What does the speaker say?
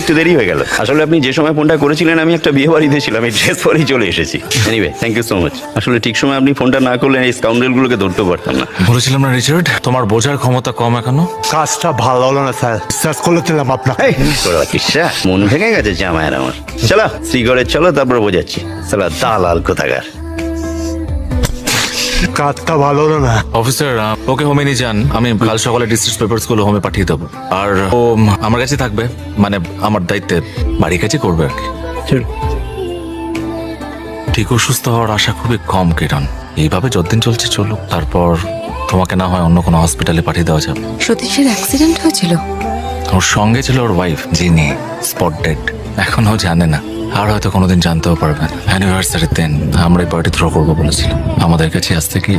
একটু দেরি হয়ে গেল। আসলে আপনি যে সময় ফোনটা করেছিলেন আমি একটা বিয়ে বাড়িতে ছিলাম, এই ড্রেস পরেই চলে এসেছি। Anyway, thank you so much. আসলে ঠিক সময় আপনি ফোনটা না করলে এই স্কাউন্ডেলগুলোকে ধরতে পারতাম না। বলেছিলাম না রিচার্ড, তোমার বোঝার ক্ষমতা কম এখনো। কাজটা ভালো হলো না স্যার, সার্চ করলেছিলাম আপনাকে। এই তোরা কিসা মন ভেঙে গেছে জামাইয়ের আমার। চলো শ্রীগড়ে চলো, তারপর বোঝাচ্ছি। সালা দালাল কোথাকার। কাজটা ভালো হলো না। অফিসার, ওকে হোমে নিয়ে যান। আমি কাল সকালে ডিস্ট্রিক্ট পেপারস গুলো হোমে পাঠিয়ে দেবো। আর ও আমার কাছে থাকবে, মানে আমার দায়িত্বে বাড়ির কাছে করবে আর কি। ঠিক অসুস্থ হওয়ার আশা খুবই কম কিরণ। এইভাবে যতদিন চলছে চলুক, তারপর তোমাকে না হয় অন্য কোনো হসপিটালে পাঠিয়ে দেওয়া যাবে। সতীশের অ্যাক্সিডেন্ট হয়েছিল? ওর সঙ্গে ছিল ওর ওয়াইফ, যিনি স্পট ডেড। এখনো জানে না, আর হয়তো কোনোদিন জানতেও পারবেন। অ্যানিভার্সারির দিন আমরা এই পার্টি থ্রো করবো বলেছিলাম। আমাদের কাছে আসতে কি